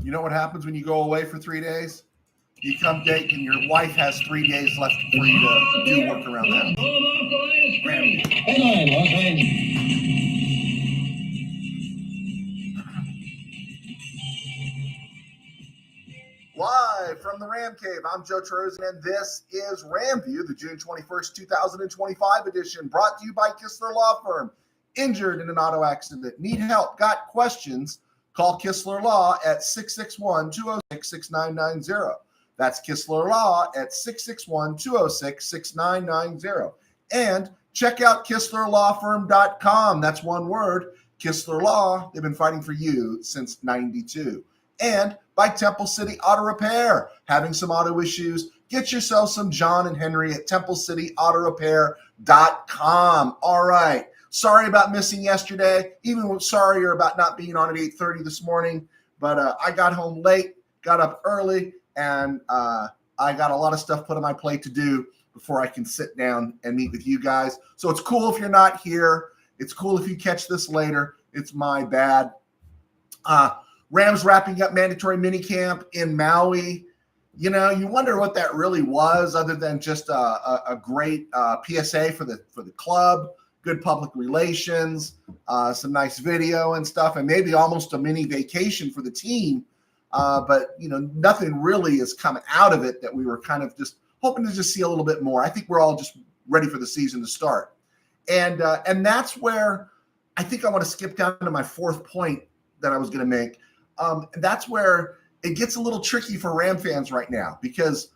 You know what happens when you go away for 3 days? You come date and your wife has 3 days left for you to do work around that. Live from the RamCave, I'm Joe Trozen, and this is RamView, the June 21st, 2025 edition, brought to you by Kistler Law Firm. Injured in an auto accident? Need help? Got questions? Call Kistler Law at 661-206-6990. That's Kistler Law at 661-206-6990. And check out KistlerLawFirm.com. That's one word, Kistler Law. They've been fighting for you since '92. And by Temple City Auto Repair. Having some auto issues? Get yourself some John and Henry at TempleCityAutoRepair.com. All right. Sorry about missing yesterday. Even sorrier about not being on at 8:30 this morning. But I got home late, got up early, and I got a lot of stuff put on my plate to do before I can sit down and meet with you guys. So it's cool if you're not here. It's cool if you catch this later. It's my bad. Rams wrapping up mandatory minicamp in Maui. You know, you wonder what that really was, other than just a great PSA for the club, good public relations, some nice video and stuff, and maybe almost a mini vacation for the team. But, you know, nothing really has come out of it that we were kind of just hoping to just see a little bit more. I think we're all just ready for the season to start. And that's where I think I want to skip down to my fourth point that I was going to make. That's where it gets a little tricky for Ram fans right now, because,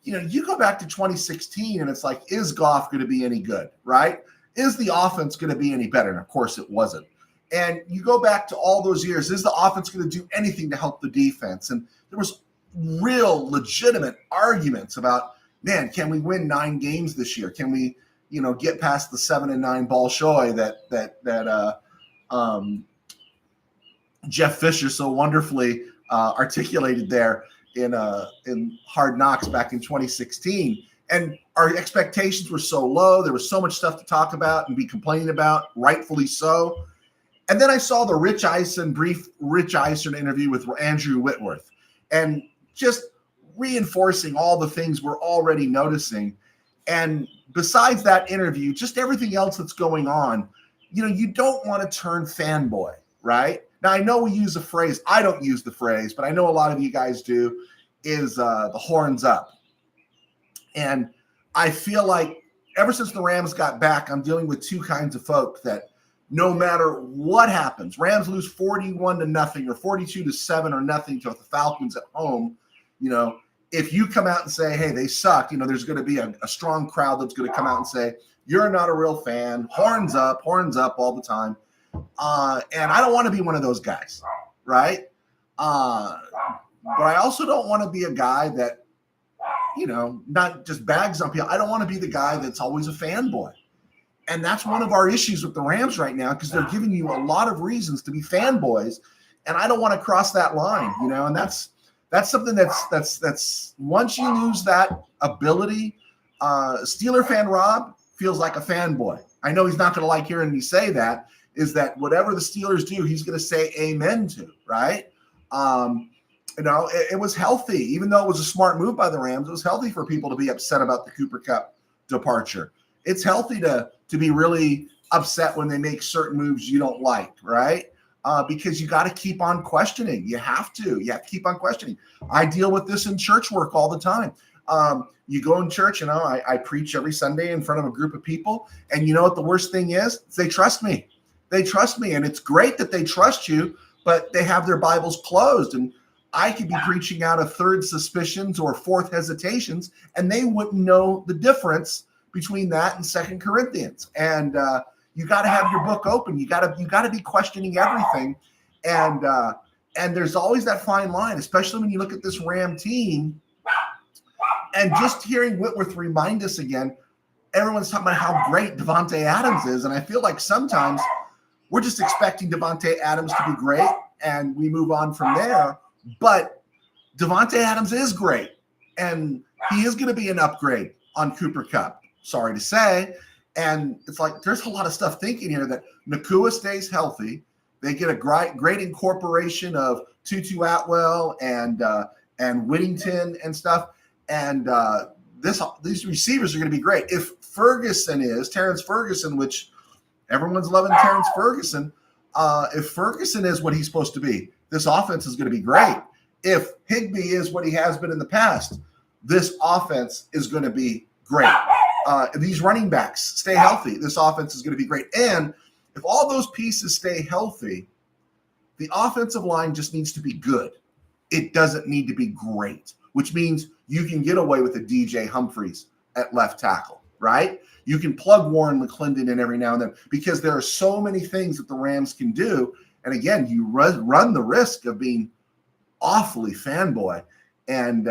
you know, you go back to 2016 and it's like, is Goff going to be any good, right? Is the offense going to be any better? And of course it wasn't. And you go back to all those years, is the offense going to do anything to help the defense? And there was real legitimate arguments about, man, can we win 9 games this year? Can we, you know, get past the 7-9 Bolshoi that Jeff Fisher so wonderfully articulated there in Hard Knocks back in 2016. And our expectations were so low. There was so much stuff to talk about and be complaining about, rightfully so. And then I saw the brief Rich Eisen interview with Andrew Whitworth, and just reinforcing all the things we're already noticing. And besides that interview, just everything else that's going on, you know, you don't want to turn fanboy, right? Now, I know we use a phrase. I don't use the phrase, but I know a lot of you guys do, is the horns up. And I feel like ever since the Rams got back, I'm dealing with two kinds of folk that no matter what happens, Rams lose 41-0 or 42-7 or nothing to the Falcons at home, you know, if you come out and say, hey, they suck, you know, there's going to be a strong crowd that's going to come out and say, you're not a real fan, horns up all the time. And I don't want to be one of those guys, right? But I also don't want to be a guy that, you know, not just bags on people. I don't want to be the guy that's always a fanboy. And that's one of our issues with the Rams right now, because they're giving you a lot of reasons to be fanboys, and I don't want to cross that line, you know. And that's something that's once you lose that ability, Steeler fan Rob feels like a fanboy. I know he's not going to like hearing me say that. Is that whatever the Steelers do, he's going to say amen to, right? You know, it was healthy, even though it was a smart move by the Rams. It was healthy for people to be upset about the Cooper Kupp departure. It's healthy to be really upset when they make certain moves you don't like, right? Because you got to keep on questioning. You have to keep on questioning. I deal with this in church work all the time. You go in church, you know, I preach every Sunday in front of a group of people. And you know what the worst thing is? They trust me. They trust me. And it's great that they trust you, but they have their Bibles closed. And I could be preaching out of third suspicions or fourth hesitations, and they wouldn't know the difference between that and 2 Corinthians. And you got to have your book open. You got to be questioning everything. And there's always that fine line, especially when you look at this Ram team. And just hearing Whitworth remind us again, everyone's talking about how great Davante Adams is. And I feel like sometimes we're just expecting Davante Adams to be great and we move on from there. But Davante Adams is great, and he is going to be an upgrade on Cooper Kupp, sorry to say. And it's like there's a lot of stuff thinking here that Nakua stays healthy, They get a great incorporation of Tutu Atwell and Whittington and stuff. And these receivers are going to be great. If Terrence Ferguson, which everyone's loving Terrence Ferguson, if Ferguson is what he's supposed to be, this offense is going to be great. If Higbee is what he has been in the past, this offense is going to be great. If these running backs stay healthy, this offense is going to be great. And if all those pieces stay healthy, the offensive line just needs to be good. It doesn't need to be great, which means you can get away with a DJ Humphries at left tackle, right? You can plug Warren McClendon in every now and then because there are so many things that the Rams can do. And again, you run the risk of being awfully fanboy. And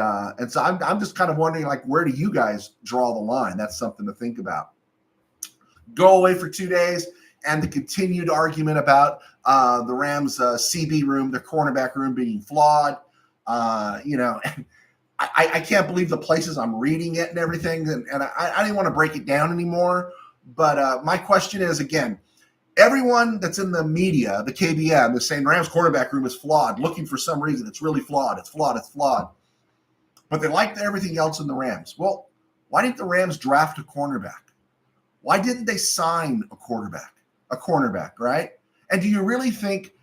so I'm just kind of wondering, like, where do you guys draw the line? That's something to think about. Go away for 2 days, and the continued argument about the Rams' CB room, their cornerback room being flawed. I can't believe the places I'm reading it and everything, and I didn't want to break it down anymore. But my question is, again, everyone that's in the media, the KBM, is saying Rams' cornerback room is flawed, looking for some reason. It's really flawed. It's flawed. It's flawed. But they liked everything else in the Rams. Well, why didn't the Rams draft a cornerback? Why didn't they sign a cornerback, right? And do you really think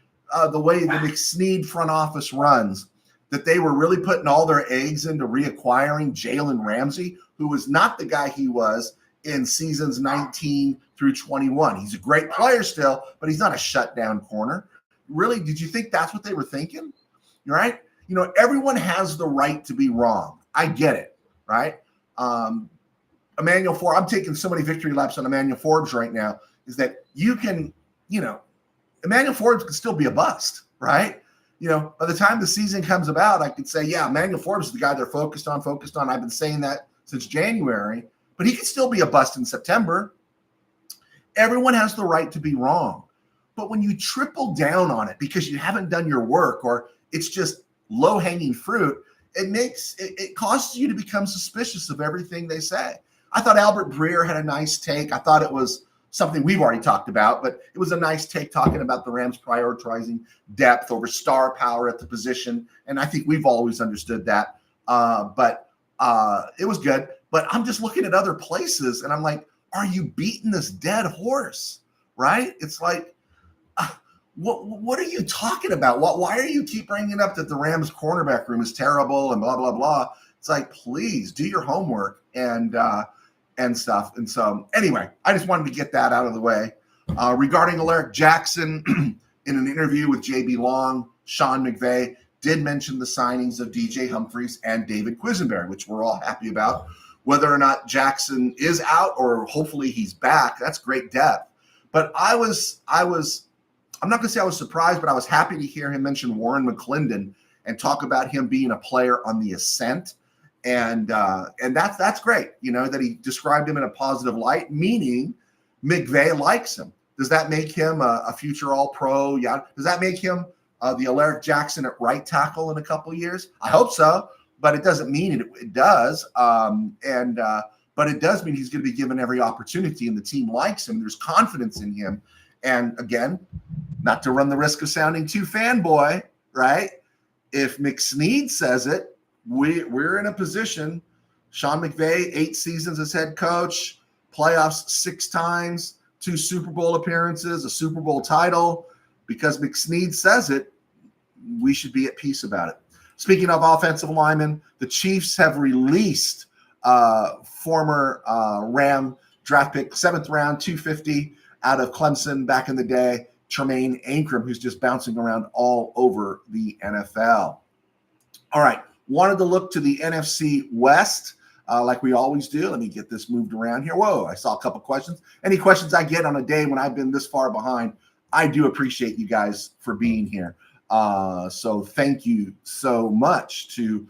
the way the McSnead front office runs, that they were really putting all their eggs into reacquiring Jalen Ramsey, who was not the guy he was in seasons 19 through 21? He's a great player still, but he's not a shutdown corner. Really, did you think that's what they were thinking? Right? Everyone has the right to be wrong. I get it, right? Emmanuel Forbes, I'm taking so many victory laps on Emmanuel Forbes right now, is that you can, Emmanuel Forbes can still be a bust, right? By the time the season comes about, I could say, yeah, Emmanuel Forbes is the guy they're focused on. I've been saying that since January, but he could still be a bust in September. Everyone has the right to be wrong. But when you triple down on it because you haven't done your work, or it's just low-hanging fruit, it causes you to become suspicious of everything they say. I thought Albert Breer had a nice take. I thought it was something we've already talked about, but it was a nice take talking about the Rams prioritizing depth over star power at the position. And I think we've always understood that. But it was good. But I'm just looking at other places and I'm like, are you beating this dead horse? Right? It's like, what are you talking about? Why are you keep bringing up that the Rams cornerback room is terrible and blah, blah, blah? It's like, please do your homework and stuff. And so anyway, I just wanted to get that out of the way. Regarding Alaric Jackson, in an interview with JB Long, Sean McVay did mention the signings of DJ Humphries and David Quisenberry, which we're all happy about. Whether or not Jackson is out or hopefully he's back, that's great depth. But I'm not going to say I was surprised, but I was happy to hear him mention Warren McClendon and talk about him being a player on the ascent. And that's great, that he described him in a positive light, meaning McVay likes him. Does that make him a future All-Pro? Yeah. Does that make him the Alaric Jackson at right tackle in a couple of years? I hope so, but it doesn't mean it does. But it does mean he's going to be given every opportunity, and the team likes him. There's confidence in him. And again, not to run the risk of sounding too fanboy, right? If McSnead says it, we're in a position. Sean McVay, 8 seasons as head coach, playoffs 6 times, 2 Super Bowl appearances, a Super Bowl title. Because McSnead says it, we should be at peace about it. Speaking of offensive linemen, the Chiefs have released former Ram draft pick, 7th round, 250 out of Clemson back in the day, Tremaine Ankrum, who's just bouncing around all over the NFL. All right, wanted to look to the NFC West like we always do. Let me get this moved around here. Whoa, I saw a couple questions. Any questions I get on a day when I've been this far behind, I do appreciate you guys for being here. So thank you so much to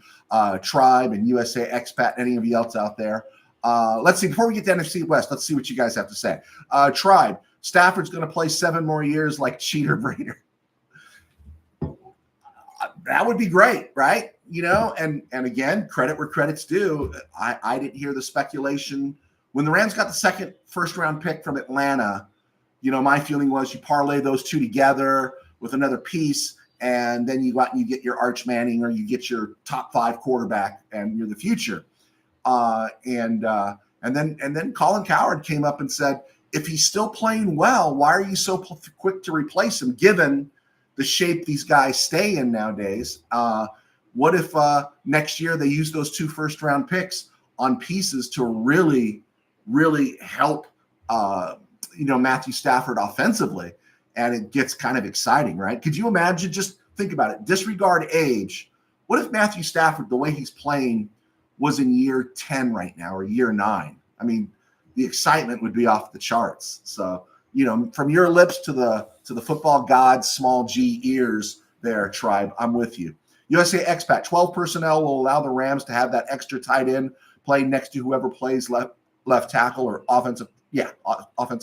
Tribe and USA Expat, any of you else out there. Let's see, before we get to NFC West, let's see what you guys have to say. Tribe, Stafford's going to play 7 more years like Cheater Breeder. That would be great, right? And again, credit where credit's due. I didn't hear the speculation. When the Rams got the 2nd first-round pick from Atlanta, my feeling was you parlay those two together. with another piece, and then you go out and you get your Arch Manning or you get your top 5 quarterback, and you're the future. And then Colin Cowherd came up and said, if he's still playing well, why are you so quick to replace him, given the shape these guys stay in nowadays? What if next year they use those 2 first-round picks on pieces to really, really help Matthew Stafford offensively, and it gets kind of exciting, right? Could you imagine? Just think about it. Disregard age. What if Matthew Stafford, the way he's playing, was in year 10 right now, or year 9? I mean, the excitement would be off the charts. So, from your lips to the football god's small g ears there, Tribe, I'm with you. USA expat, 12 personnel will allow the Rams to have that extra tight end play next to whoever plays left tackle or offensive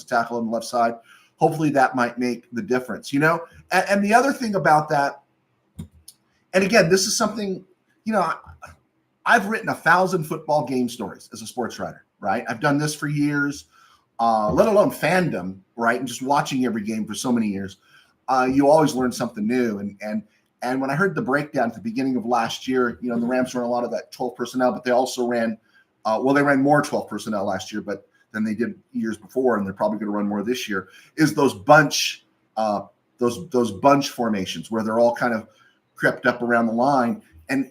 tackle on the left side. Hopefully that might make the difference, And the other thing about that, and again, this is something, I've written 1,000 football game stories as a sports writer, right? I've done this for years, let alone fandom, right? And just watching every game for so many years. You always learn something new. And when I heard the breakdown at the beginning of last year, the Rams ran a lot of that 12 personnel, but they also ran, they ran more 12 personnel last year, but than they did years before, and they're probably going to run more this year, is those bunch formations where they're all kind of crept up around the line. And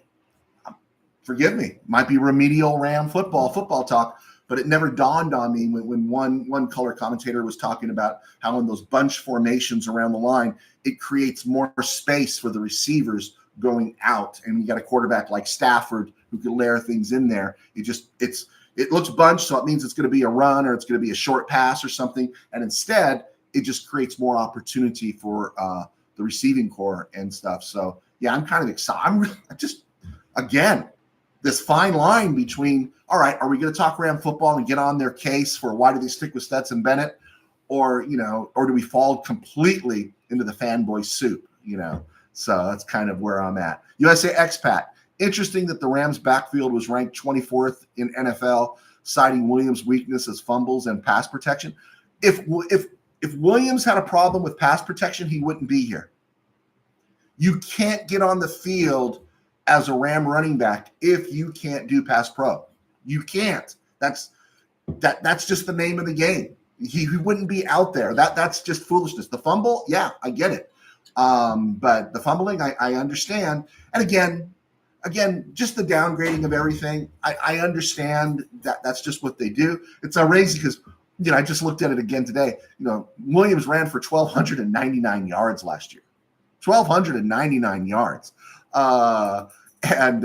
forgive me, might be remedial Ram football talk, but it never dawned on me when one color commentator was talking about how in those bunch formations around the line, it creates more space for the receivers going out. And you got a quarterback like Stafford who can layer things in there. It looks bunched, so it means it's going to be a run or it's going to be a short pass or something. And instead, it just creates more opportunity for the receiving core and stuff. So, yeah, I'm kind of excited. Again, this fine line between, all right, are we going to talk Ram football and get on their case for why do they stick with Stetson Bennett? Or do we fall completely into the fanboy soup, So that's kind of where I'm at. USA expat. Interesting that the Rams backfield was ranked 24th in NFL, citing Williams' weakness as fumbles and pass protection. If Williams had a problem with pass protection, he wouldn't be here. You can't get on the field as a Ram running back if you can't do pass pro. You can't. That's just the name of the game. He wouldn't be out there. That's just foolishness. The fumble, yeah, I get it. But the fumbling, I understand. And again, just the downgrading of everything. I understand that's just what they do. It's outrageous because, I just looked at it again today. Williams ran for 1,299 yards last year. 1,299 yards. And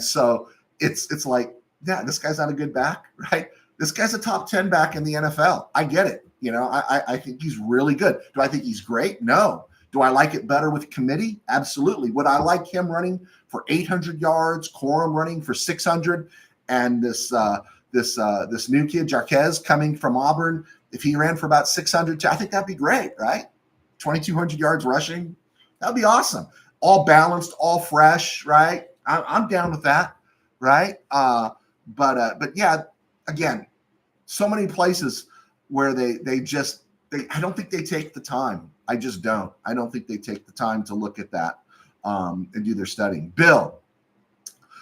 so it's like, yeah, this guy's not a good back, right? This guy's a top 10 back in the NFL. I get it. I think he's really good. Do I think he's great? No. Do I like it better with committee? Absolutely. Would I like him running for 800 yards, Corum running for 600, and this new kid, Jarquez, coming from Auburn, if he ran for about 600, I think that'd be great, right? 2,200 yards rushing. That'd be awesome. All balanced, all fresh, right? I'm down with that, right? But yeah, again, so many places where they I don't think they take the time. I just don't. I don't think they take the time to look at that and do their studying. Bill,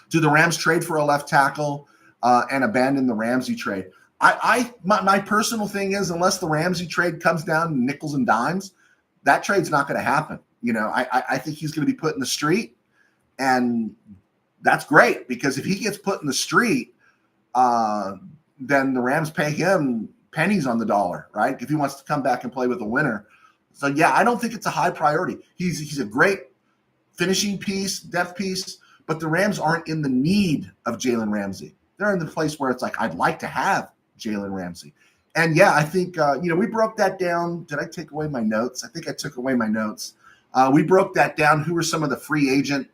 do the Rams trade for a left tackle and abandon the Ramsey trade? My personal thing is, unless the Ramsey trade comes down to nickels and dimes, that trade's not going to happen. I think he's going to be put in the street, and that's great because if he gets put in the street, then the Rams pay him pennies on the dollar, right? If he wants to come back and play with a winner. So, yeah, I don't think it's a high priority. He's a great finishing piece, depth piece, but the Rams aren't in the need of Jalen Ramsey. They're in the place where it's like, I'd like to have Jalen Ramsey. And, yeah, I think, we broke that down. Did I take away my notes? I think I took away my notes. We broke that down. Who were some of the free agent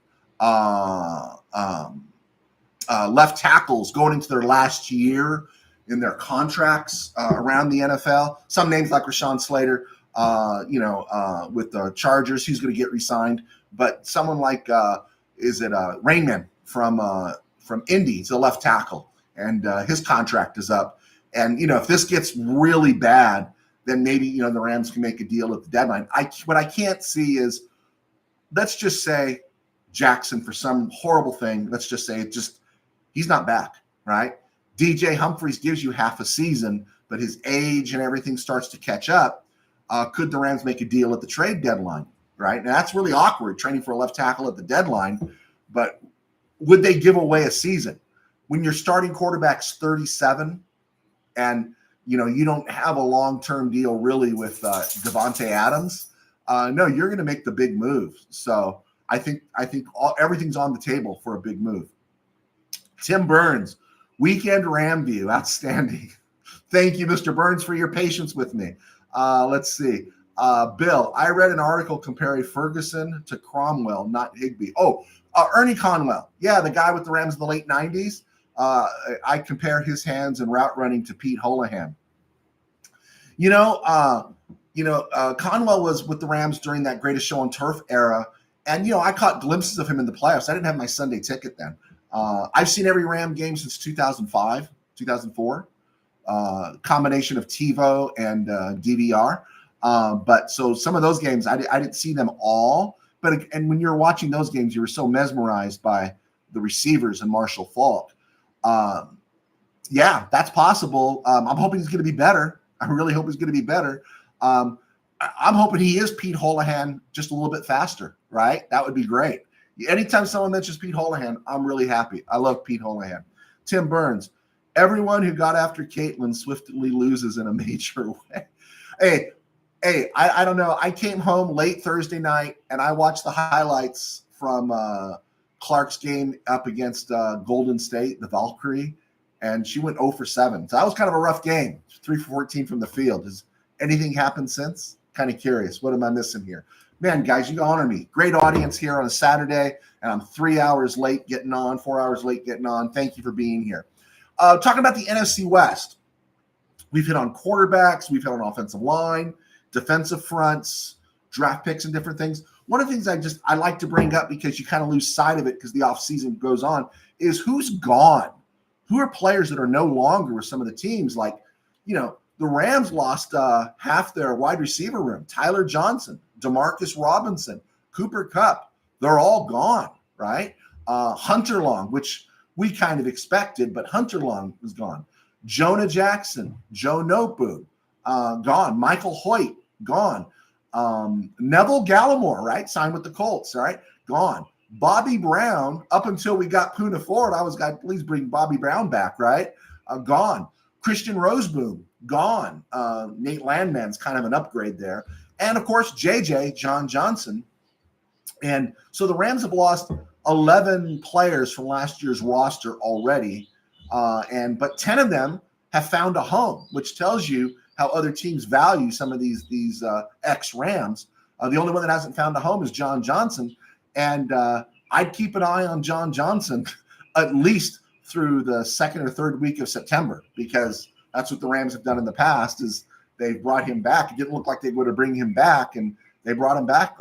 left tackles going into their last year in their contracts around the NFL? Some names like Rashawn Slater, with the Chargers, he's going to get re-signed. But someone like, Rainman from Indy, he's a left tackle, and his contract is up. And, if this gets really bad, then maybe, the Rams can make a deal at the deadline. What I can't see is, let's just say Jackson, for some horrible thing, let's just say he's not back, right? DJ Humphries gives you half a season, but his age and everything starts to catch up. Could the Rams make a deal at the trade deadline, right? Now, that's really awkward, training for a left tackle at the deadline, but would they give away a season? When your starting quarterback's 37 and, you don't have a long-term deal really with Devontae Adams, no, you're going to make the big move. So I think everything's on the table for a big move. Tim Burns, weekend RamView, outstanding. Thank you, Mr. Burns, for your patience with me. Let's see. Bill, I read an article comparing Ferguson to Cromwell, not Higbee. Ernie Conwell. Yeah, the guy with the Rams in the late 90s. I compare his hands and route running to Pete Holohan. Conwell was with the Rams during that Greatest Show on Turf era. And, I caught glimpses of him in the playoffs. I didn't have my Sunday ticket then. I've seen every Ram game since 2005, 2004. Combination of TiVo and DVR. But so some of those games, I didn't see them all. And when you're watching those games, you were so mesmerized by the receivers and Marshall Faulk. Yeah, that's possible. I'm hoping he's going to be better. I really hope he's going to be better. I'm hoping he is Pete Holohan just a little bit faster, right? That would be great. Anytime someone mentions Pete Holohan, I'm really happy. I love Pete Holohan. Tim Burns, everyone who got after Caitlin swiftly loses in a major way. Hey, I don't know. I came home late Thursday night, and I watched the highlights from Clark's game up against Golden State, the Valkyrie, and she went 0 for 7. So that was kind of a rough game, 3 for 14 from the field. Has anything happened since? Kind of curious. What am I missing here? Man, guys, you honor me. Great audience here on a Saturday, and I'm 3 hours late getting on, 4 hours late getting on. Thank you for being here. Talking about the NFC West, we've hit on quarterbacks, we've hit on offensive line, defensive fronts, draft picks, and different things. One of the things I like to bring up, because you kind of lose sight of it because the offseason goes on, is who's gone. Who are players that are no longer with some of the teams? Like, the Rams lost half their wide receiver room. Tyler Johnson, Demarcus Robinson, Cooper Kupp. They're all gone, right? Hunter Long, which we kind of expected, but Hunter Long is gone. Jonah Jackson, Joe Nopu, gone. Michael Hoyt, gone. Neville Gallimore, right? Signed with the Colts, right? Gone. Bobby Brown, up until we got Puna Ford, I was like, please bring Bobby Brown back, right? Gone. Christian Roseboom, gone. Nate Landman's kind of an upgrade there. And, of course, John Johnson. And so the Rams have lost 11 players from last year's roster already, but 10 of them have found a home, which tells you how other teams value some of these ex-Rams. The only one that hasn't found a home is John Johnson, and I'd keep an eye on John Johnson at least through the second or third week of September, because that's what the Rams have done in the past, is they've brought him back. It didn't look like they would have bring him back, and they brought him back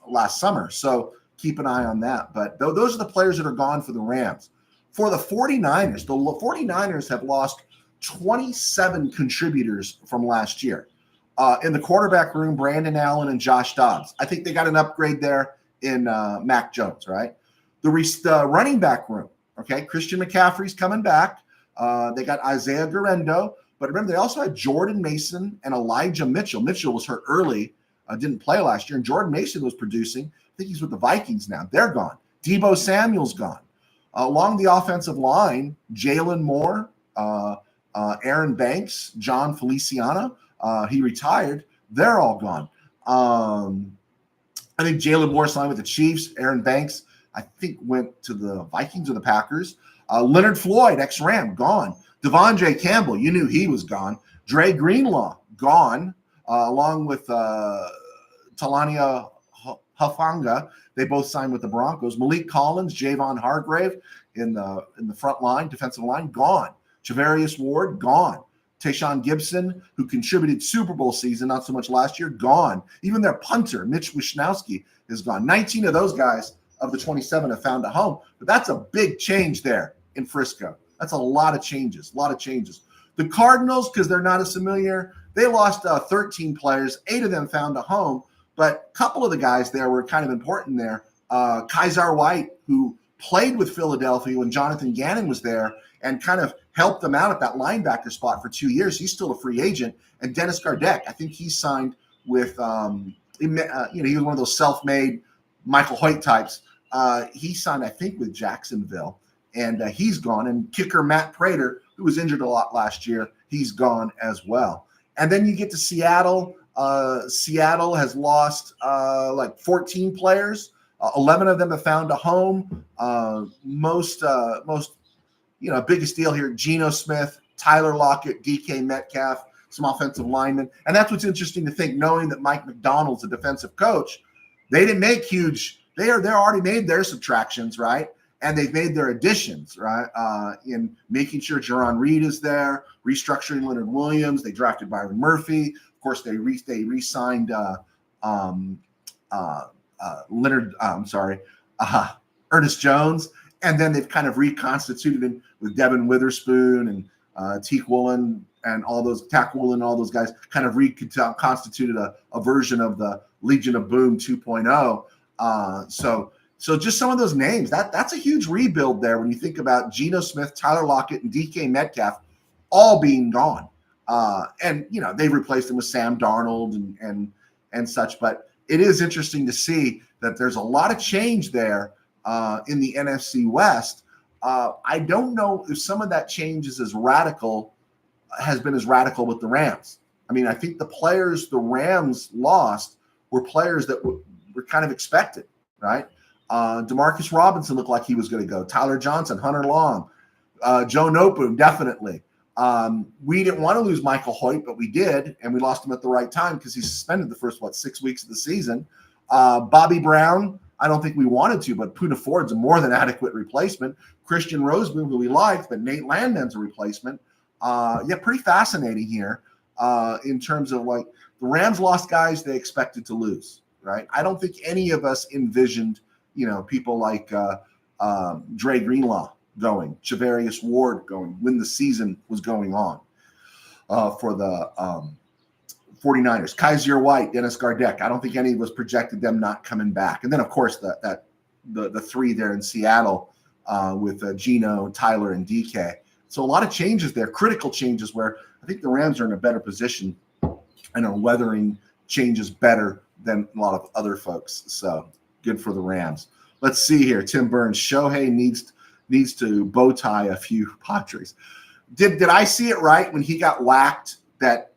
last summer. So keep an eye on that. But those are the players that are gone for the Rams. For the 49ers, the 49ers have lost 27 contributors from last year. In the quarterback room, Brandon Allen and Josh Dobbs. I think they got an upgrade there in Mac Jones, right? The running back room, okay? Christian McCaffrey's coming back. They got Isaiah Guerrero. But remember, they also had Jordan Mason and Elijah Mitchell. Mitchell was hurt early, didn't play last year, and Jordan Mason was producing. I think he's with the Vikings now. They're gone. Deebo Samuel's gone. Along the offensive line, Jalen Moore, Aaron Banks, John Feliciano, he retired. They're all gone. I think Jalen Moore signed with the Chiefs. Aaron Banks, I think, went to the Vikings or the Packers. Leonard Floyd, ex-Ram, gone. Devondre Campbell, you knew he was gone. Dre Greenlaw, gone, along with Talania Hufanga. They both signed with the Broncos. Malik Collins, Javon Hargrave in the front line, defensive line, gone. Javarius Ward, gone. Tayshaun Gibson, who contributed Super Bowl season, not so much last year, gone. Even their punter, Mitch Wishnowsky, is gone. 19 of those guys of the 27 have found a home, but that's a big change there in Frisco. That's a lot of changes, The Cardinals, because they're not as familiar, they lost 13 players. 8 of them found a home, but a couple of the guys there were kind of important there. Kaiser White, who played with Philadelphia when Jonathan Gannon was there and kind of helped them out at that linebacker spot for 2 years. He's still a free agent. And Dennis Gardeck, I think he signed with, he was one of those self-made Michael Hoyt types. He signed, I think, with Jacksonville, and he's gone. And kicker Matt Prater, who was injured a lot last year, he's gone as well. And then you get to Seattle. Seattle has lost like 14 players. 11 of them have found a home. Most, biggest deal here, Geno Smith, Tyler Lockett, DK Metcalf, some offensive linemen. And that's what's interesting to think, knowing that Mike McDonald's a defensive coach. They didn't make huge – they already made their subtractions, right? And they've made their additions, right, in making sure Jaron Reed is there, restructuring Leonard Williams. They drafted Byron Murphy. Of course, they re-signed Ernest Jones. And then they've kind of reconstituted him with Devin Witherspoon and Teak Woolen and all those guys kind of reconstituted a version of the Legion of Boom 2.0. So just some of those names, that's a huge rebuild there when you think about Geno Smith, Tyler Lockett, and DK Metcalf all being gone. And they've replaced them with Sam Darnold and such. But it is interesting to see that there's a lot of change there in the NFC West. I don't know if some of that change is has been as radical with the Rams. I mean, I think the players the Rams lost were players that were kind of expected, right? Demarcus Robinson looked like he was going to go. Tyler Johnson, Hunter Long, Joe Noteboom, definitely. We didn't want to lose Michael Hoyt, but we did, and we lost him at the right time because he's suspended the first, 6 weeks of the season. Bobby Brown, I don't think we wanted to, but Poona Ford's a more than adequate replacement. Christian Roseboom, who we liked, but Nate Landman's a replacement. Pretty fascinating here in terms of the Rams lost guys they expected to lose, right? I don't think any of us envisioned, people like Dre Greenlaw going, Javarius Ward going when the season was going on for the 49ers. Kaiser White, Dennis Gardeck. I don't think any of us projected them not coming back. And then, of course, the three there in Seattle with Geno, Tyler, and DK. So a lot of changes there, critical changes where I think the Rams are in a better position and are weathering changes better than a lot of other folks. So good for the Rams. Let's see here. Tim Burns, Shohei needs to bow tie a few Padres. Did I see it right when he got whacked?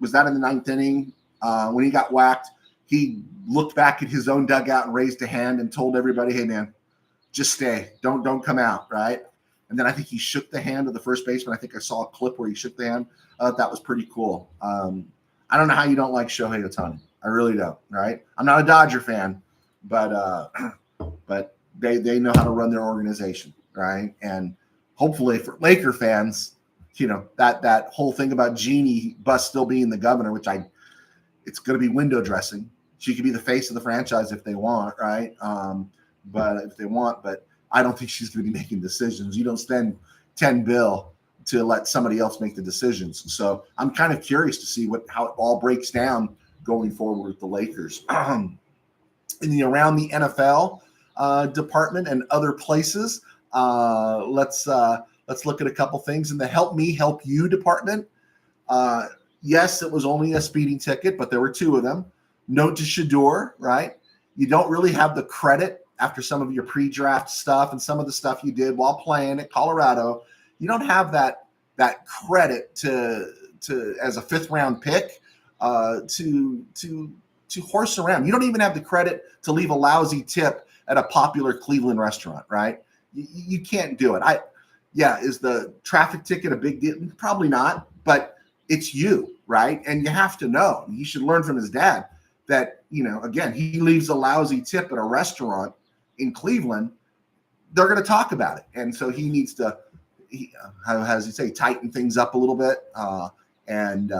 Was that in the ninth inning? When he got whacked, he looked back at his own dugout and raised a hand and told everybody, "Hey man, just stay. Don't come out." Right. And then I think he shook the hand of the first baseman. I think I saw a clip where he shook the hand. That was pretty cool. I don't know how you don't like Shohei Ohtani. I really don't. Right. I'm not a Dodger fan, but they know how to run their organization. Right. And hopefully for Laker fans, that whole thing about Jeannie Buss still being the governor, it's going to be window dressing. She could be the face of the franchise if they want, right? But I don't think she's going to be making decisions. You don't spend $10 billion to let somebody else make the decisions. So I'm kind of curious to see how it all breaks down going forward with the Lakers. Around the NFL department and other places, let's look at a couple things in the Help Me, Help You department. Yes, it was only a speeding ticket, but there were 2 of them. Note to Shador, right? You don't really have the credit after some of your pre-draft stuff and some of the stuff you did while playing at Colorado. You don't have that credit to as a 5th round pick to horse around. You don't even have the credit to leave a lousy tip at a popular Cleveland restaurant, right? You can't do it. Is the traffic ticket a big deal? Probably not, but it's you, right? And you have to know. He should learn from his dad that, again, he leaves a lousy tip at a restaurant in Cleveland, they're going to talk about it. And so he needs to, how does he say, tighten things up a little bit and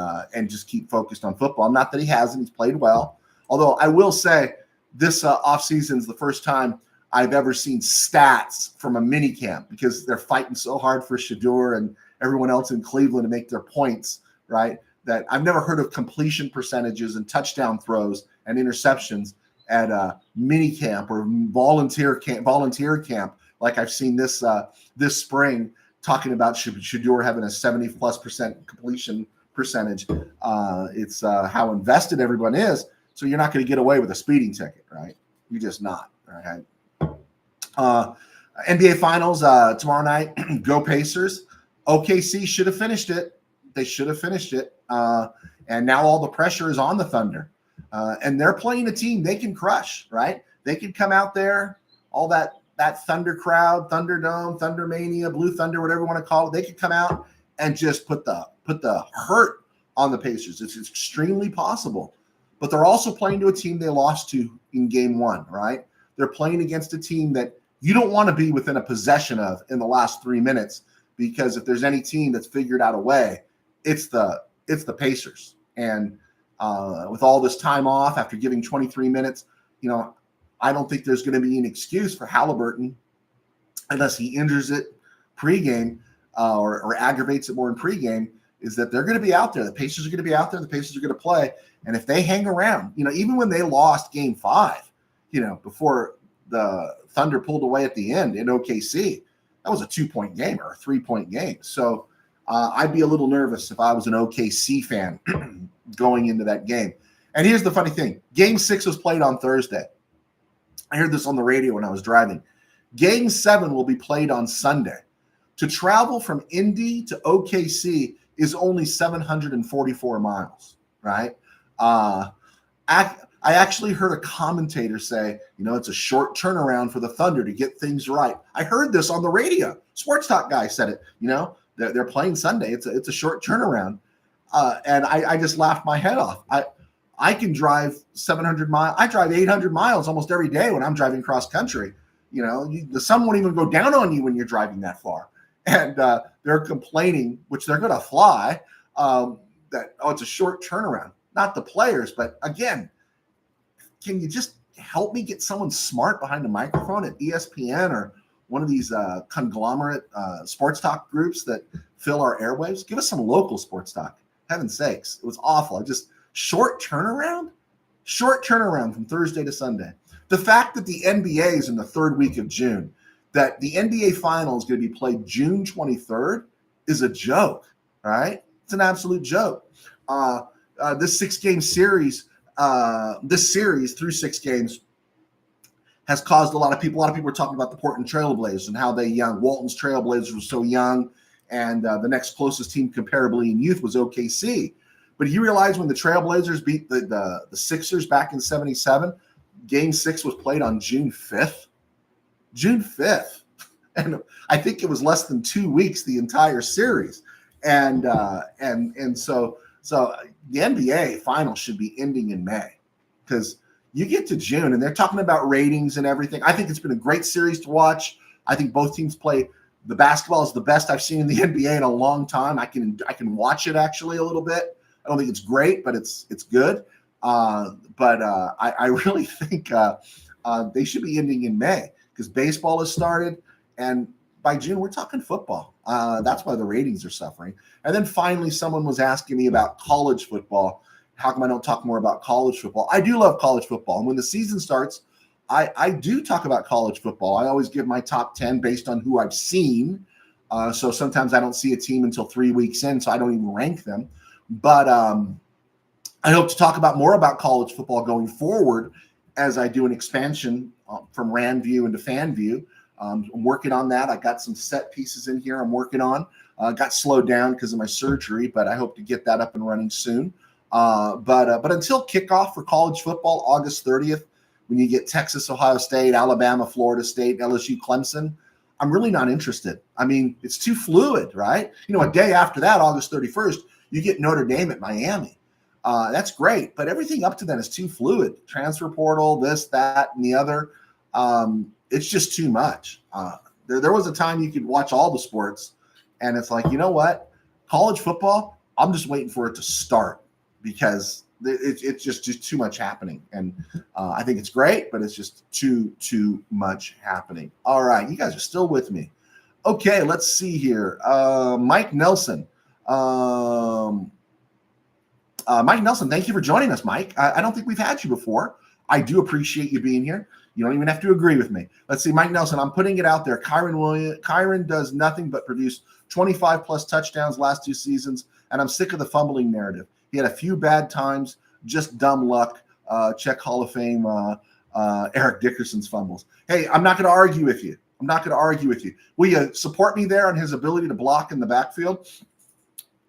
just keep focused on football. Not that he hasn't. He's played well. Although I will say this offseason is the first time I've ever seen stats from a mini camp because they're fighting so hard for Shador everyone else in Cleveland to make their points, right? That I've never heard of completion percentages and touchdown throws and interceptions at mini camp or volunteer camp like I've seen this spring, talking about Shedeur having a 70+% completion percentage. It's how invested everyone is. So you're not going to get away with a speeding ticket, right? You're just not. Right? NBA Finals tomorrow night. Go Pacers. OKC should have finished it. They should have finished it. And now all the pressure is on the Thunder. And they're playing a team they can crush, right? They can come out there, all that Thunder crowd, Thunderdome, Thundermania, Blue Thunder, whatever you want to call it. They could come out and just put the hurt on the Pacers. It's extremely possible. But they're also playing to a team they lost to in game one, right? They're playing against a team that you don't want to be within a possession of in the last 3 minutes, because if there's any team that's figured out a way, it's the Pacers. And with all this time off after giving 23 minutes, I don't think there's going to be an excuse for Halliburton unless he injures it pregame or aggravates it more in pregame, is that they're going to be out there. The Pacers are going to be out there. The Pacers are going to play. And if they hang around, even when they lost game 5, before the Thunder pulled away at the end in OKC, that was a 2-point game or a 3-point game. So I'd be a little nervous if I was an OKC fan going into that game. And here's the funny thing. Game 6 was played on Thursday. I heard this on the radio when I was driving. Game 7 will be played on Sunday. To travel from Indy to OKC is only 744 miles, right? I actually heard a commentator say, it's a short turnaround for the Thunder to get things right. I heard this on the radio. Sports Talk guy said it. They're playing Sunday. It's a short turnaround, and I just laughed my head off. I can drive 700 miles. I drive 800 miles almost every day when I'm driving cross country. The sun won't even go down on you when you're driving that far. And they're complaining, which they're going to fly, that, it's a short turnaround. Not the players, but again, can you just help me get someone smart behind a microphone at ESPN or one of these conglomerate sports talk groups that fill our airwaves? Give us some local sports talk. Heaven's sakes. It was awful. Short turnaround from Thursday to Sunday. The fact that the NBA is in the 3rd week of June, that the NBA final is going to be played June 23rd is a joke, right? It's an absolute joke. This 6-game series, through 6 games has caused a lot of people are talking about the Portland Trailblazers and how Walton's Trailblazers were so young, and the next closest team comparably in youth was OKC. But you realize when the Trailblazers beat the Sixers back in 77, Game 6 was played on June 5th. June 5th. And I think it was less than 2 weeks, the entire series. And so the NBA final should be ending in May, because you get to June and they're talking about ratings and everything. I think it's been a great series to watch. I think both teams play. The basketball is the best I've seen in the NBA in a long time. I can watch it actually a little bit. I don't think it's great, but it's good. But I really think they should be ending in May, because baseball has started, and by June we're talking football. That's why the ratings are suffering. And then finally, someone was asking me about college football. How come I don't talk more about college football? I do love college football, and when the season starts, I do talk about college football. I always give my top 10 based on who I've seen. So sometimes I don't see a team until 3 weeks in, so I don't even rank them. But I hope to talk more about college football going forward as I do an expansion from RamView into FanView. I'm working on that. I got some set pieces in here I'm working on. Got slowed down because of my surgery, but I hope to get that up and running soon. But until kickoff for college football, August 30th, when you get Texas, Ohio State, Alabama, Florida State, LSU, Clemson, I'm really not interested. I mean, it's too fluid, right? A day after that, August 31st, you get Notre Dame at Miami. That's great, but everything up to then is too fluid. Transfer portal, this, that, and the other. It's just too much. There was a time you could watch all the sports, and it's like, you know what? College football, I'm just waiting for it to start, because it's just too much happening. And I think it's great, but it's just too much happening. All right, you guys are still with me. Okay, let's see here. Mike Nelson. Mike Nelson, thank you for joining us, Mike. I don't think we've had you before. I do appreciate you being here. You don't even have to agree with me. Let's see, Mike Nelson, I'm putting it out there. Kyren does nothing but produce 25-plus touchdowns last 2 seasons, and I'm sick of the fumbling narrative. He had a few bad times, just dumb luck. Check Hall of Fame Eric Dickerson's fumbles. Hey, I'm not going to argue with you. Will you support me there on his ability to block in the backfield?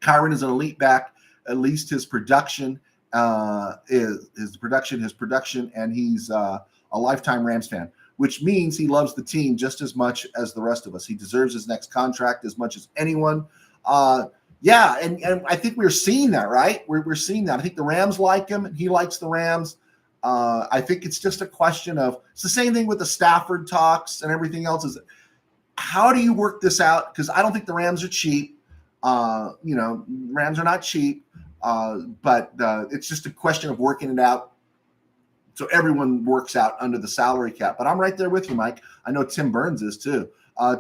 Kyren is an elite back. At least his production, and he's a lifetime Rams fan, which means he loves the team just as much as the rest of us. He deserves his next contract as much as anyone. Yeah, and I think we're seeing that, right? We're seeing that. I think the Rams like him, and he likes the Rams. I think it's just a question of, it's the same thing with the Stafford talks and everything else. Is how do you work this out? Because I don't think the Rams are cheap. Rams are not cheap, but it's just a question of working it out so everyone works out under the salary cap. But I'm right there with you, Mike. I know Tim Burns is too.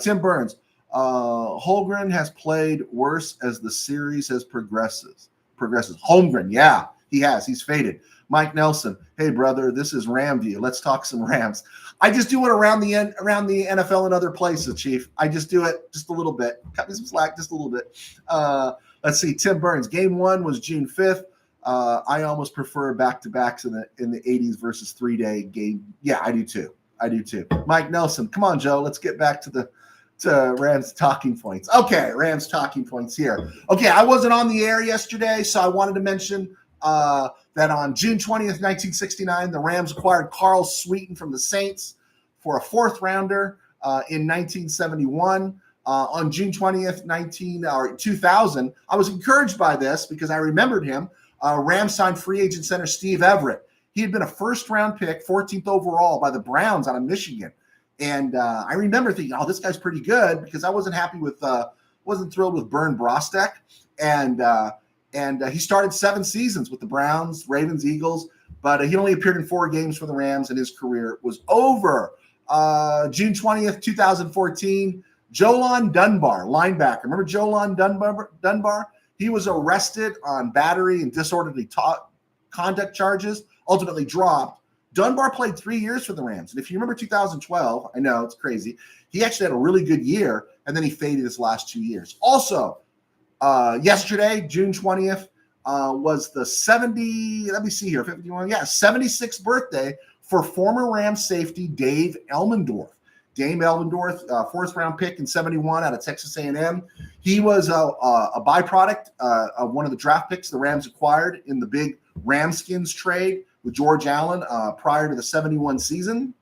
Tim Burns, Holmgren has played worse as the series has progresses. Holmgren, yeah, he has. He's faded. Mike Nelson, hey brother, this is RamView. Let's talk some Rams. I just do it around the NFL and other places, Chief. I just do it just a little bit. Cut me some slack, just a little bit. Let's see. Tim Burns. Game 1 was June 5th. I almost prefer back-to-backs in the 80s versus 3-day game. Yeah, I do too. Mike Nelson. Come on, Joe. Let's get back to Rams talking points. Okay, Rams talking points here. Okay, I wasn't on the air yesterday, so I wanted to mention that on June 20th, 1969, the Rams acquired Carl Sweeten from the Saints for a 4th rounder in 1971. On June 20th, 2000, I was encouraged by this because I remembered him. Rams signed free agent center Steve Everett. He had been a 1st-round pick, 14th overall by the Browns out of Michigan. And I remember thinking, oh, this guy's pretty good, because I wasn't thrilled with Bernd Brostek. And he started 7 seasons with the Browns, Ravens, Eagles, but he only appeared in 4 games for the Rams, and his career was over. June 20th, 2014, Jolon Dunbar, linebacker. Remember Jolon Dunbar? He was arrested on battery and disorderly conduct charges, ultimately dropped. Dunbar played 3 years for the Rams. And if you remember 2012, I know it's crazy, he actually had a really good year, and then he faded his last 2 years. Also, yesterday, June 20th, was the 76th birthday for former Rams safety Dave Elmendorf. Dave Elmendorf, 4th-round pick in 71 out of Texas A&M. He was a byproduct of one of the draft picks the Rams acquired in the big Ramskins trade with George Allen prior to the 71 season.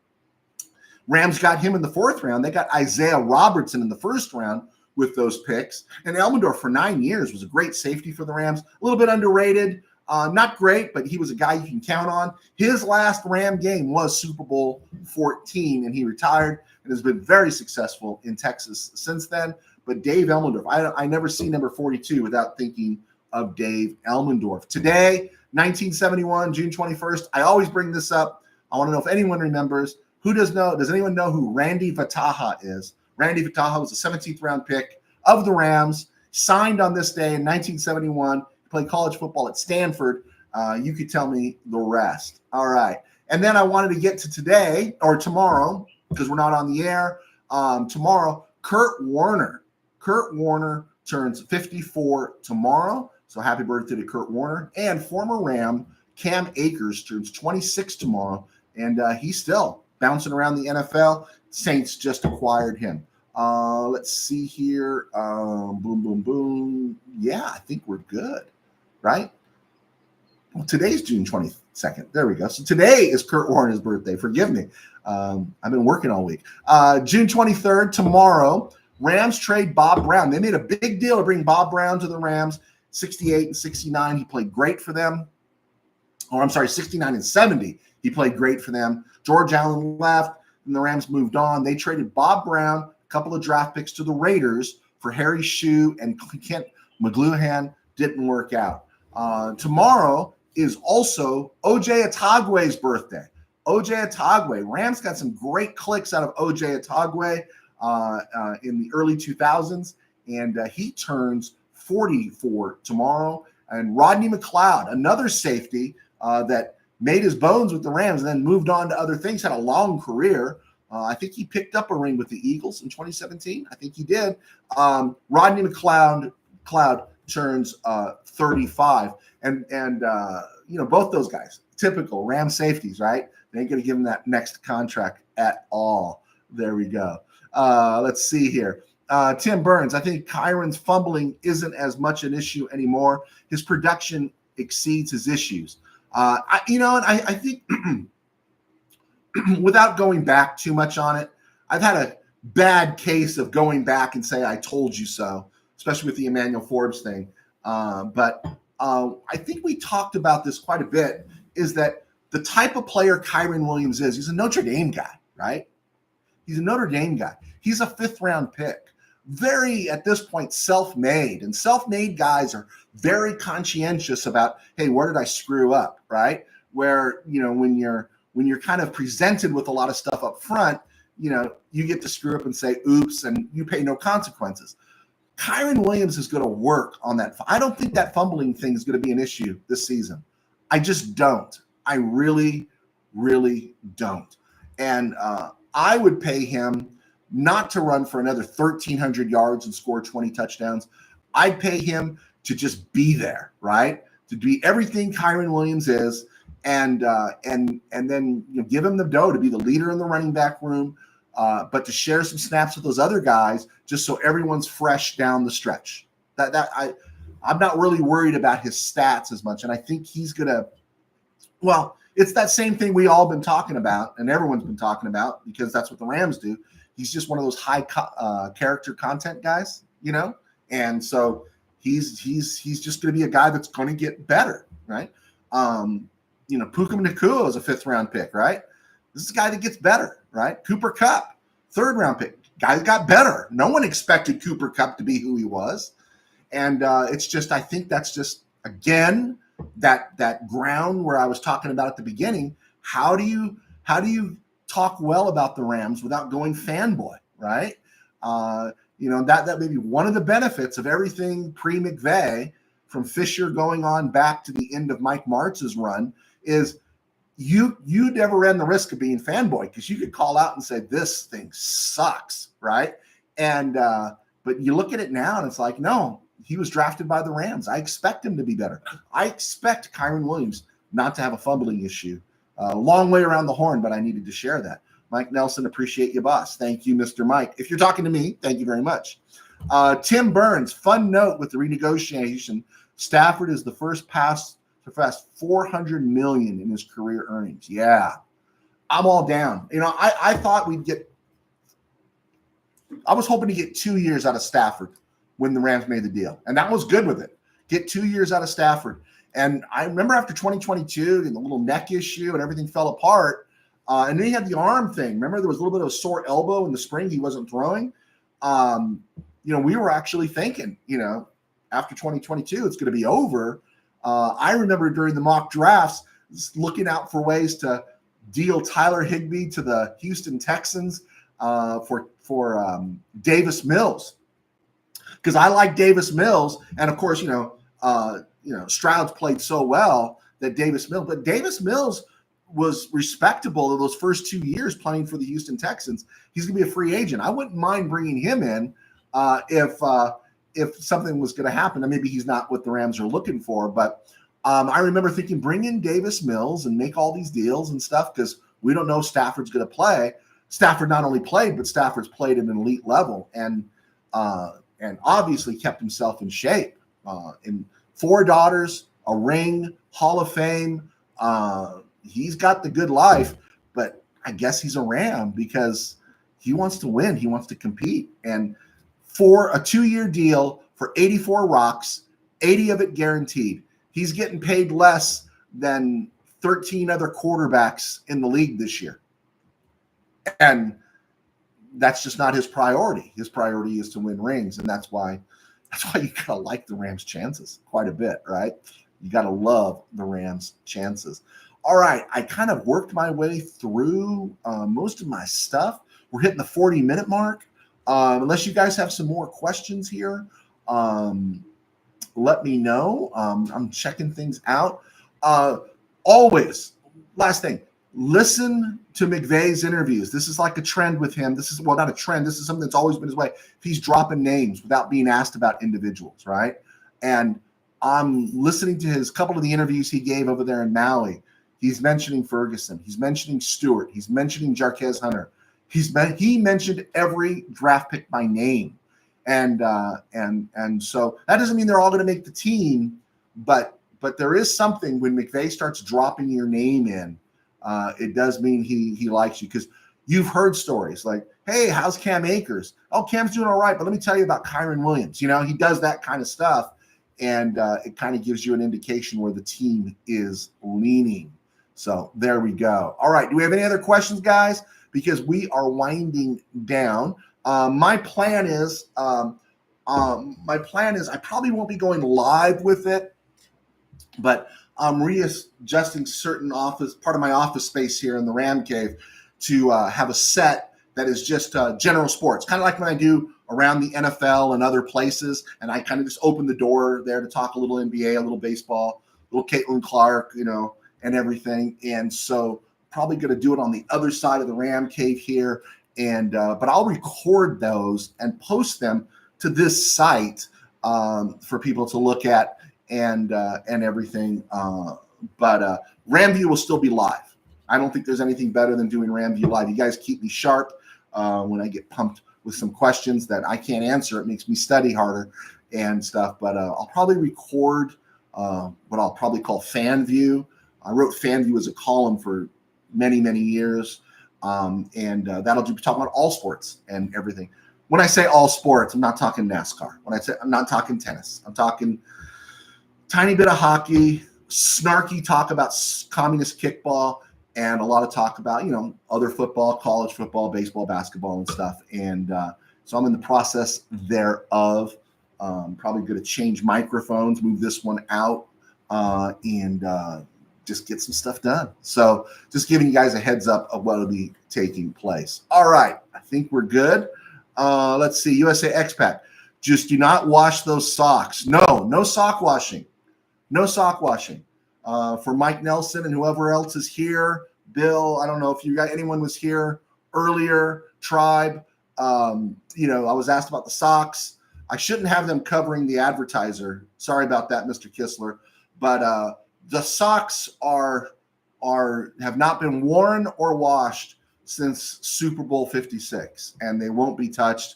Rams got him in the 4th round. They got Isaiah Robertson in the 1st round with those picks. And Elmendorf for 9 years was a great safety for the Rams. A little bit underrated. Not great, but he was a guy you can count on. His last Ram game was Super Bowl 14, and he retired and has been very successful in Texas since then. But Dave Elmendorf, I never see number 42 without thinking of Dave Elmendorf. Today, 1971, June 21st, I always bring this up. I want to know if anyone remembers. Does anyone know who Randy Vataha is? Randy Vataha was a 17th round pick of the Rams, signed on this day in 1971, played college football at Stanford. You could tell me the rest. All right. And then I wanted to get to today or tomorrow, because we're not on the air. Tomorrow, Kurt Warner. Kurt Warner turns 54 tomorrow. So happy birthday to Kurt Warner. And former Ram Cam Akers turns 26 tomorrow. And he's still bouncing around the NFL. Saints just acquired him. Let's see here. Boom, boom, boom. Yeah, I think we're good, right? Well, today's June 22nd. There we go. So today is Kurt Warner's birthday. Forgive me. I've been working all week. June 23rd, tomorrow, Rams trade Bob Brown. They made a big deal to bring Bob Brown to the Rams. 68 and 69, he played great for them. Or I'm sorry, 69 and 70, he played great for them. George Allen left, and the Rams moved on. They traded Bob Brown, a couple of draft picks to the Raiders for Harry Shue and Kent McGluhan. Didn't work out. Tomorrow is also O.J. Atogwe's birthday. O.J. Atogwe. Rams got some great clicks out of O.J. Atogwe. in the early 2000s, and he turns 44 tomorrow. And Rodney McLeod, another safety that made his bones with the Rams and then moved on to other things, had a long career. I think he picked up a ring with the Eagles in 2017. I think he did. Rodney McLeod turns 35. And both those guys, typical Ram safeties, right? They ain't going to give him that next contract at all. There we go. Let's see here. Tim Burns, I think Kyron's fumbling isn't as much an issue anymore. His production exceeds his issues. I think without going back too much on it, I've had a bad case of going back and say, I told you so, especially with the Emmanuel Forbes thing. But I think we talked about this quite a bit, is that the type of player Kyron Williams is, he's a Notre Dame guy, right? He's a Notre Dame guy. He's a 5th round pick. Very, at this point, self-made. And self-made guys are very conscientious about, hey, where did I screw up, right? Where, when you're kind of presented with a lot of stuff up front, you get to screw up and say, oops, and you pay no consequences. Kyron Williams is going to work on that. I don't think that fumbling thing is going to be an issue this season. I just don't. I really, really don't. And I would pay him not to run for another 1,300 yards and score 20 touchdowns. I'd pay him to just be there, right? To be everything Kyron Williams is, and then give him the dough to be the leader in the running back room, but to share some snaps with those other guys, just so everyone's fresh down the stretch. I'm not really worried about his stats as much, and I think he's gonna. Well, it's that same thing we all been talking about, and everyone's been talking about, because that's what the Rams do. He's just one of those high character content guys, and so he's just going to be a guy that's going to get better, right? Puka Nacua is a 5th round pick, right? This is a guy that gets better, right? Cooper Kupp, 3rd round pick, guy got better. No one expected Cooper Kupp to be who he was, and it's just, I think that's just, again, that ground where I was talking about at the beginning. How do you talk well about the Rams without going fanboy, right? That may be one of the benefits of everything pre-McVay, from Fisher going on back to the end of Mike Martz's run, is you never ran the risk of being fanboy, because you could call out and say, this thing sucks, right? And but you look at it now and it's like, no, he was drafted by the Rams. I expect him to be better. I expect Kyron Williams not to have a fumbling issue. Long way around the horn, but I needed to share that. Mike Nelson, appreciate you, boss. Thank you, Mr. Mike. If you're talking to me, thank you very much. Tim Burns, fun note with the renegotiation. Stafford is the first pass to pass $400 million in his career earnings. Yeah, I'm all down. I thought I was hoping to get 2 years out of Stafford when the Rams made the deal, and that was good with it. Get 2 years out of Stafford. And I remember after 2022 and the little neck issue and everything fell apart, and then he had the arm thing. Remember, there was a little bit of a sore elbow in the spring. He wasn't throwing. We were actually thinking, after 2022, it's going to be over. I remember during the mock drafts looking out for ways to deal Tyler Higbee to the Houston Texans for Davis Mills, because I like Davis Mills, and of course, Stroud's played so well that Davis Mills was respectable in those first 2 years playing for the Houston Texans. He's going to be a free agent. I wouldn't mind bringing him in if something was going to happen. And maybe he's not what the Rams are looking for, but I remember thinking, bring in Davis Mills and make all these deals and stuff, because we don't know Stafford's going to play. Stafford not only played, but Stafford's played at an elite level and obviously kept himself in shape. In 4 daughters, a ring, Hall of Fame. He's got the good life, but I guess he's a Ram because he wants to win. He wants to compete. And for a 2-year deal for 84 rocks, 80 of it guaranteed, he's getting paid less than 13 other quarterbacks in the league this year. And that's just not his priority. His priority is to win rings, and that's why you gotta like the Rams' chances quite a bit, right? You gotta love the Rams' chances. All right, I kind of worked my way through most of my stuff. We're hitting the 40-minute mark. Unless you guys have some more questions here, let me know. I'm checking things out. Always, last thing, listen to McVay's interviews. This is like a trend with him. This is, well, not a trend. This is something that's always been his way. He's dropping names without being asked about individuals, right? And I'm listening to his couple of the interviews he gave over there in Maui. He's mentioning Ferguson. He's mentioning Stewart. He's mentioning Jarquez Hunter. He mentioned every draft pick by name. And so that doesn't mean they're all going to make the team, but there is something when McVay starts dropping your name in, it does mean he likes you, because you've heard stories like, hey, how's Cam Akers? Oh, Cam's doing all right, but let me tell you about Kyron Williams. You know, he does that kind of stuff, and it kind of gives you an indication where the team is leaning. So there we go. All right, do we have any other questions, guys? Because we are winding down. My plan is I probably won't be going live with it, but I'm readjusting certain part of my office space here in the RamCave to have a set that is just general sports, kind of like when I do around the NFL and other places. And I kind of just open the door there to talk a little NBA, a little baseball, a little Caitlin Clark, you know, and everything. And so probably going to do it on the other side of the RamCave here. And but I'll record those and post them to this site for people to look at and everything. But RamView will still be live. I don't think there's anything better than doing RamView live. You guys keep me sharp when I get pumped with some questions that I can't answer. It makes me study harder and stuff. But I'll probably record what I'll probably call FanView. I wrote FanView as a column for many, many years. And that'll be talking about all sports and everything. When I say all sports, I'm not talking NASCAR. When I say I'm not talking tennis, I'm talking tiny bit of hockey, snarky talk about communist kickball, and a lot of talk about, you know, other football, college football, baseball, basketball, and stuff. And so I'm in the process thereof. Probably going to change microphones, move this one out, and just get some stuff done. So just giving you guys a heads up of what will be taking place. All right. I think we're good. Let's see. USA Expat. Just do not wash those socks. No sock washing. No sock washing. For Mike Nelson and whoever else is here, Bill, I don't know if anyone was here earlier, Tribe. You know, I was asked about the socks. I shouldn't have them covering the advertiser. Sorry about that, Mr. Kistler. But the socks have not been worn or washed since Super Bowl 56, and they won't be touched.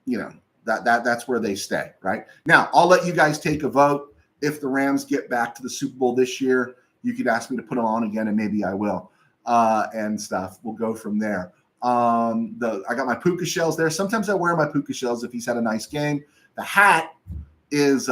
You know, that's where they stay, right? Now, I'll let you guys take a vote. If the Rams get back to the Super Bowl this year, you could ask me to put them on again, and maybe I will, and stuff. We'll go from there. I got my puka shells there. Sometimes I wear my puka shells if he's had a nice game. The hat is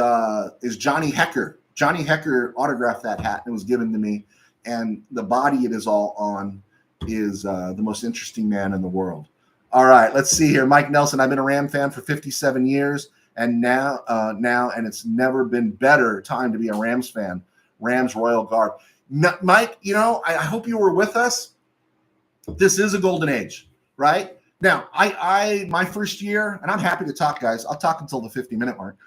Johnny Hecker. Johnny Hecker autographed that hat and it was given to me. And the body it is all on is the most interesting man in the world. All right, let's see here. Mike Nelson, I've been a Ram fan for 57 years. And now, and it's never been better time to be a Rams fan. Rams Royal Guard. Mike, you know, I hope you were with us. This is a golden age, right? Now, my first year, and I'm happy to talk, guys. I'll talk until the 50-minute mark.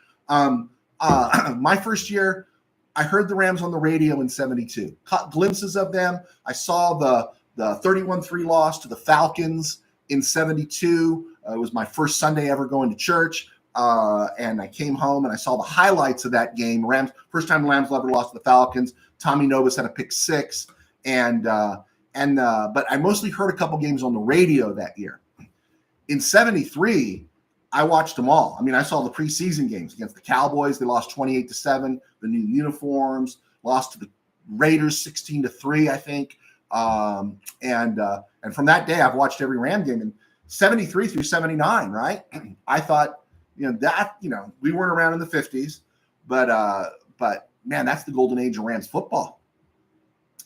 My first year, I heard the Rams on the radio in 72. Caught glimpses of them. I saw the 31-3 loss to the Falcons in 72. It was my first Sunday ever going to church. And I came home and I saw the highlights of that game. Rams, first time the Rams ever lost to the Falcons. Tommy Novus had a pick six. But I mostly heard a couple games on the radio that year. In 73, I watched them all. I mean, I saw the preseason games against the Cowboys. They lost 28-7. The new uniforms, lost to the Raiders 16-3, I think. And from that day, I've watched every Ram game. And 73 through 79, right? I thought, you know, we weren't around in the 50s, but man, that's the golden age of Rams football.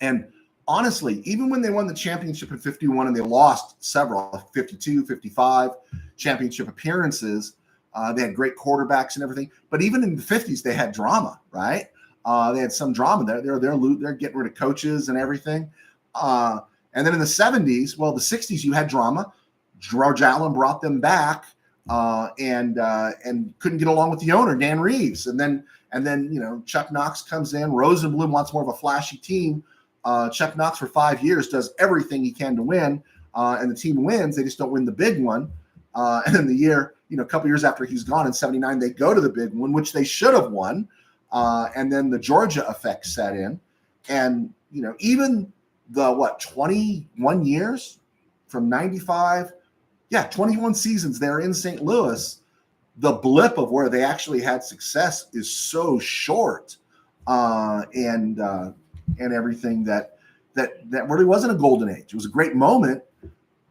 And honestly, even when they won the championship in 51 and they lost several, 52, 55 championship appearances, they had great quarterbacks and everything. But even in the 50s, they had drama, right? They had some drama. They're getting rid of coaches and everything. And then in the 70s, well, the 60s, you had drama. George Allen brought them back, and couldn't get along with the owner, Dan Reeves. And then Chuck Knox comes in. Rosenblum wants more of a flashy team. Chuck Knox for 5 years does everything he can to win, and the team wins. They just don't win the big one. And then a couple years after he's gone in '79, they go to the big one, which they should have won. And then the Georgia effect set in. And, even the 21 years from 95, 21 seasons there in St. Louis, the blip of where they actually had success is so short, and everything that really wasn't a golden age. It was a great moment,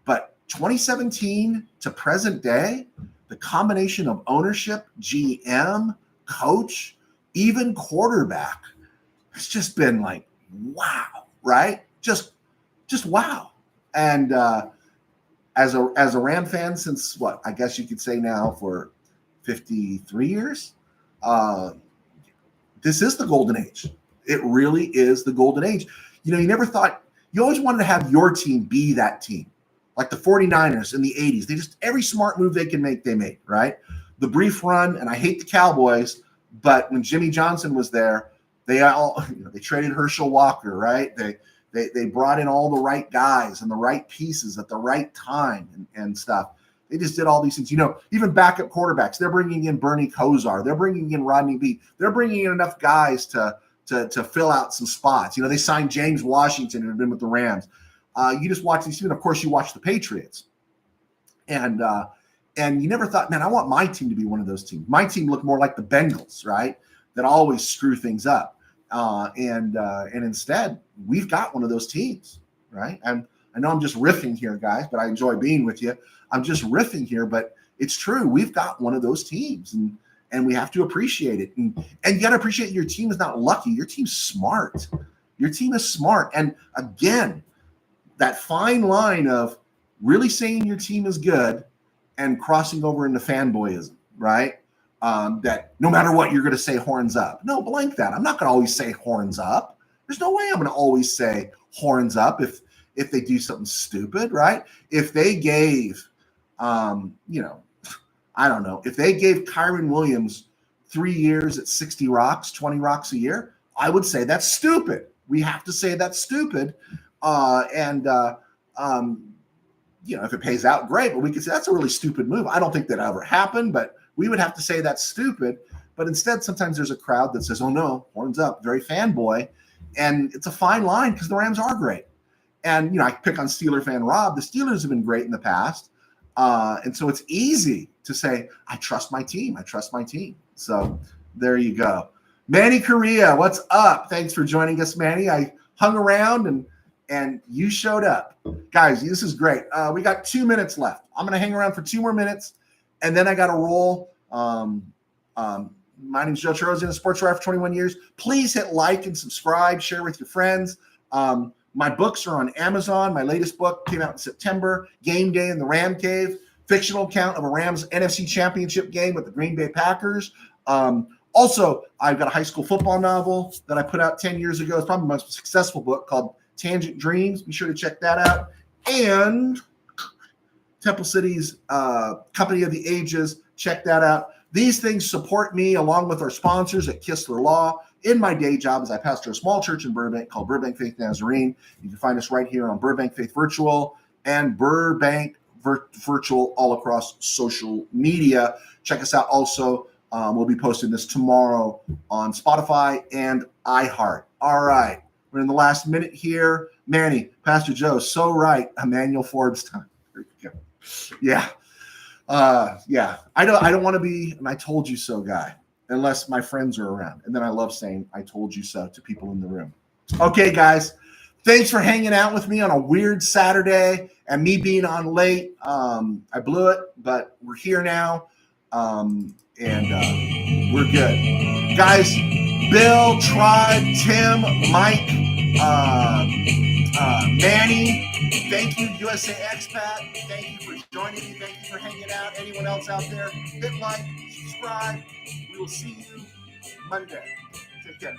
but 2017 to present day, the combination of ownership, GM, coach, even quarterback, it's just been like, wow, right? Just wow. And as a Ram fan since I guess you could say now for 53 years, this is the golden age. It really is the golden age. You never thought, you always wanted to have your team be that team. Like the 49ers in the 80s. Every smart move they can make, they made, right? The brief run, and I hate the Cowboys, but when Jimmy Johnson was there, they traded Herschel Walker, right? They brought in all the right guys and the right pieces at the right time and stuff. They just did all these things. Even backup quarterbacks, they're bringing in Bernie Kosar. They're bringing in Rodney B. They're bringing in enough guys to fill out some spots. They signed James Washington, who had been with the Rams. You just watch these teams. Of course, you watch the Patriots. And you never thought, man, I want my team to be one of those teams. My team looked more like the Bengals, right? That always screw things up. And instead, we've got one of those teams, right? And I know I'm just riffing here, guys, but I enjoy being with you. I'm just riffing here, but it's true. We've got one of those teams, and we have to appreciate it. And you got to appreciate your team is not lucky. Your team's smart. Your team is smart. And again, that fine line of really saying your team is good and crossing over into fanboyism, right? That no matter what, you're going to say horns up. No, blank that. I'm not going to always say horns up. There's no way I'm going to always say horns up if they do something stupid, right? If they gave, I don't know, if they gave Kyron Williams 3 years at 60 rocks, 20 rocks a year, I would say that's stupid. We have to say that's stupid. If it pays out, great, but we could say that's a really stupid move. I don't think that ever happened, but we would have to say that's stupid. But instead, sometimes there's a crowd that says, oh no, horns up, very fanboy. And it's a fine line because the Rams are great. And, I pick on Steeler fan Rob. The Steelers have been great in the past. And so it's easy to say, I trust my team. I trust my team. So there you go. Manny Correa, what's up? Thanks for joining us, Manny. I hung around and you showed up. Guys, this is great. We got 2 minutes left. I'm going to hang around for 2 more minutes, and then I got to roll. My name's Joe Churros, in a sports writer for 21 years. Please hit like and subscribe, share with your friends. My books are on Amazon. My latest book came out in September, Game Day in the RamCave, fictional account of a Rams NFC Championship game with the Green Bay Packers. Also, I've got a high school football novel that I put out 10 years ago. It's probably my most successful book called Tangent Dreams. Be sure to check that out. And Temple City's Company of the Ages. Check that out. These things support me along with our sponsors at Kistler Law. In my day job, as I pastor a small church in Burbank called Burbank Faith Nazarene. You can find us right here on Burbank Faith Virtual and Burbank Virtual all across social media. Check us out also. We'll be posting this tomorrow on Spotify and iHeart. All right. We're in the last minute here. Manny, Pastor Joe, so right. Emmanuel Forbes time. There you go. Yeah. I don't want to be an I told you so guy unless my friends are around. And then I love saying I told you so to people in the room. Okay, guys. Thanks for hanging out with me on a weird Saturday and me being on late. I blew it, but we're here now. And we're good. Guys, Bill, Tribe, Tim, Mike, Manny, thank you, USA Expat. Thank you for joining me. Thank you for hanging out. Anyone else out there, hit like, subscribe. We will see you Monday. Take care.